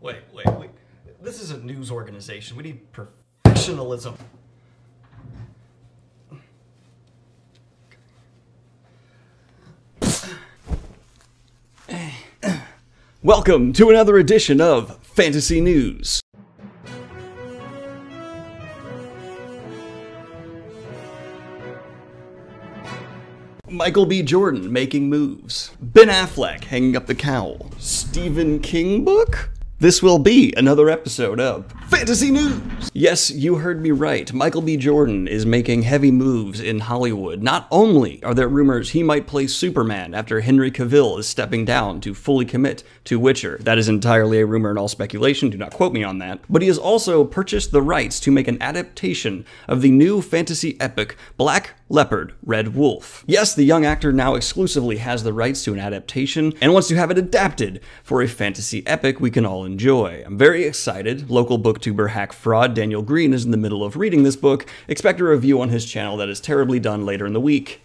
Wait. This is a news organization. We need professionalism. Welcome to another edition of Fantasy News. Michael B. Jordan making moves. Ben Affleck hanging up the cowl. Stephen King book? This will be another episode of Fantasy News! Yes, you heard me right. Michael B. Jordan is making heavy moves in Hollywood. Not only are there rumors he might play Superman after Henry Cavill is stepping down to fully commit to Witcher. That is entirely a rumor and all speculation, do not quote me on that. But he has also purchased the rights to make an adaptation of the new fantasy epic Black Leopard, Red Wolf. Yes, the young actor now exclusively has the rights to an adaptation and wants to have it adapted for a fantasy epic we can all enjoy. I'm very excited. Local booktuber hack fraud Daniel Green is in the middle of reading this book. Expect a review on his channel that is terribly done later in the week.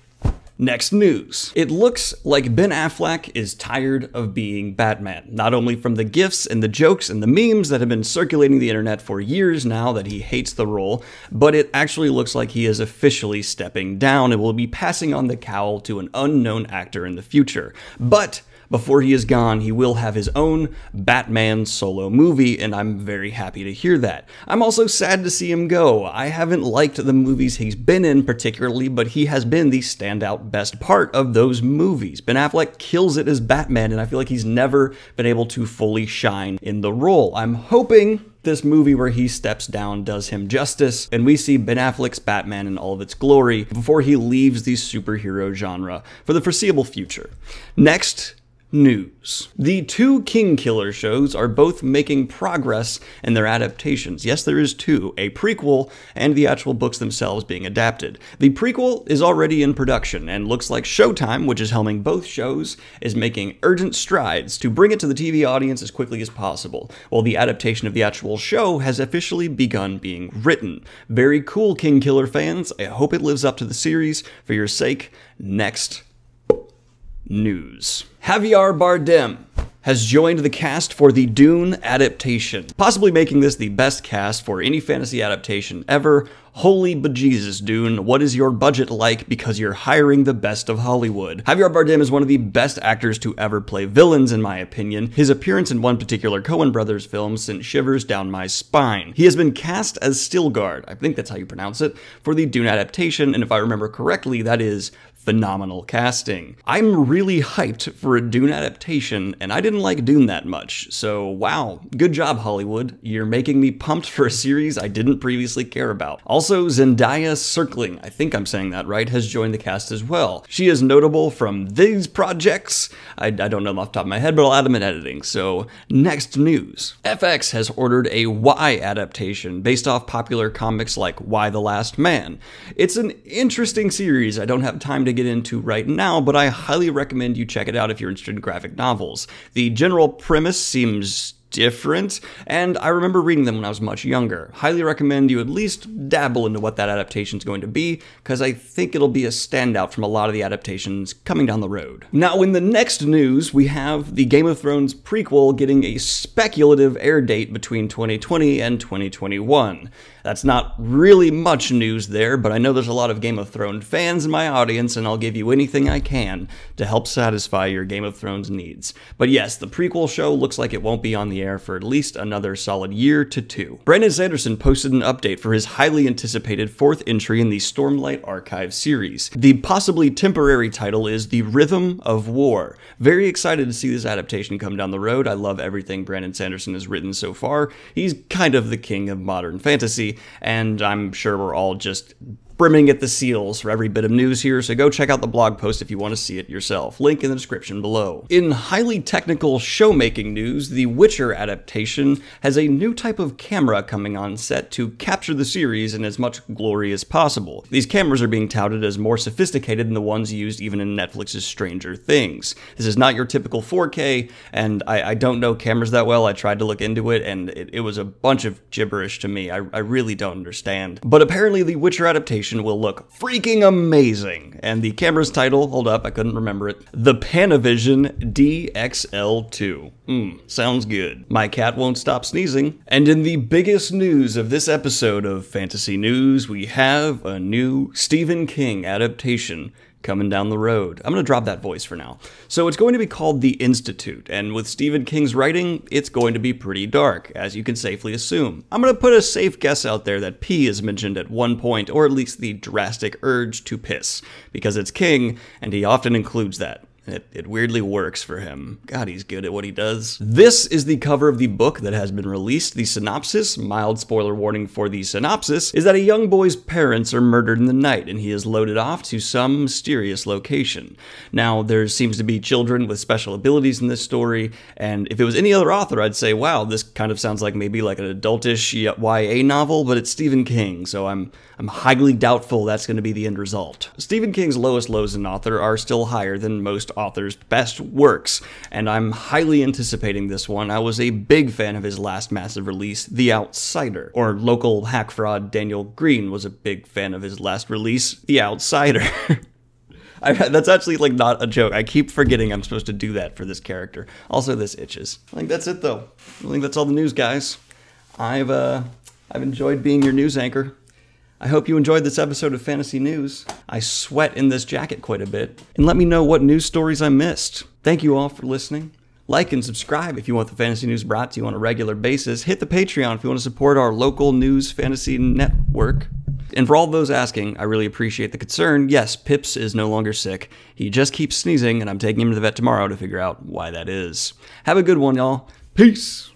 Next news. It looks like Ben Affleck is tired of being Batman, not only from the gifs and the jokes and the memes that have been circulating the internet for years now that he hates the role, but it actually looks like he is officially stepping down and will be passing on the cowl to an unknown actor in the future. But before he is gone, he will have his own Batman solo movie, and I'm very happy to hear that. I'm also sad to see him go. I haven't liked the movies he's been in particularly, but he has been the standout best part of those movies. Ben Affleck kills it as Batman, and I feel like he's never been able to fully shine in the role. I'm hoping this movie where he steps down does him justice, and we see Ben Affleck's Batman in all of its glory before he leaves the superhero genre for the foreseeable future. Next, news. The two King Killer shows are both making progress in their adaptations. Yes, there is two, a prequel and the actual books themselves being adapted. The prequel is already in production and looks like Showtime, which is helming both shows, is making urgent strides to bring it to the TV audience as quickly as possible, while the adaptation of the actual show has officially begun being written. Very cool, King Killer fans. I hope it lives up to the series. For your sake, next news. Javier Bardem has joined the cast for the Dune adaptation, possibly making this the best cast for any fantasy adaptation ever. Holy bejesus, Dune, what is your budget like because you're hiring the best of Hollywood? Javier Bardem is one of the best actors to ever play villains, in my opinion. His appearance in one particular Coen Brothers film sent shivers down my spine. He has been cast as Stilgard, I think that's how you pronounce it, for the Dune adaptation, and if I remember correctly, that is phenomenal casting. I'm really hyped for a Dune adaptation, and I didn't like Dune that much, so wow, good job Hollywood. You're making me pumped for a series I didn't previously care about. Also, Zendaya Circling, I think I'm saying that right, has joined the cast as well. She is notable from these projects. I don't know them off the top of my head, but I'll add them in editing. So, next news. FX has ordered a Y adaptation based off popular comics like Y the Last Man. It's an interesting series I don't have time to get into right now, but I highly recommend you check it out if you're interested in graphic novels. The general premise seems different, and I remember reading them when I was much younger. Highly recommend you at least dabble into what that adaptation is going to be, because I think it'll be a standout from a lot of the adaptations coming down the road. Now, in the next news, we have the Game of Thrones prequel getting a speculative air date between 2020 and 2021. That's not really much news there, but I know there's a lot of Game of Thrones fans in my audience, and I'll give you anything I can to help satisfy your Game of Thrones needs. But yes, the prequel show looks like it won't be on the air for at least another solid year to two. Brandon Sanderson posted an update for his highly anticipated fourth entry in the Stormlight Archive series. The possibly temporary title is The Rhythm of War. Very excited to see this adaptation come down the road. I love everything Brandon Sanderson has written so far. He's kind of the king of modern fantasy, and I'm sure we're all just brimming at the seals for every bit of news here, so go check out the blog post if you want to see it yourself. Link in the description below. In highly technical show-making news, the Witcher adaptation has a new type of camera coming on set to capture the series in as much glory as possible. These cameras are being touted as more sophisticated than the ones used even in Netflix's Stranger Things. This is not your typical 4K, and I don't know cameras that well. I tried to look into it, and it was a bunch of gibberish to me. I really don't understand. But apparently the Witcher adaptation adaptation will look freaking amazing. And the camera's title, hold up, I couldn't remember it, the Panavision DXL2. Sounds good. My cat won't stop sneezing. And in the biggest news of this episode of Fantasy News, we have a new Stephen King adaptation coming down the road. I'm going to drop that voice for now. So it's going to be called The Institute, and with Stephen King's writing, it's going to be pretty dark, as you can safely assume. I'm going to put a safe guess out there that pee is mentioned at one point, or at least the drastic urge to piss, because it's King, and he often includes that. It weirdly works for him. God, he's good at what he does. This is the cover of the book that has been released. The synopsis, mild spoiler warning for the synopsis, is that a young boy's parents are murdered in the night and he is loaded off to some mysterious location. Now, there seems to be children with special abilities in this story, and if it was any other author, I'd say, wow, this kind of sounds like maybe like an adultish YA novel, but it's Stephen King, so I'm highly doubtful that's going to be the end result. Stephen King's lowest lows as an author are still higher than most authors' best works, and I'm highly anticipating this one. I was a big fan of his last massive release, The Outsider, or local hack fraud Daniel Green was a big fan of his last release, The Outsider. That's actually like not a joke. I keep forgetting I'm supposed to do that for this character. Also, this itches. I think that's it though. I think that's all the news, guys. I've enjoyed being your news anchor. I hope you enjoyed this episode of Fantasy News. I sweat in this jacket quite a bit. And let me know what news stories I missed. Thank you all for listening. Like and subscribe if you want the Fantasy News brought to you on a regular basis. Hit the Patreon if you want to support our local news fantasy network. And for all those asking, I really appreciate the concern. Yes, Pips is no longer sick. He just keeps sneezing, and I'm taking him to the vet tomorrow to figure out why that is. Have a good one, y'all. Peace!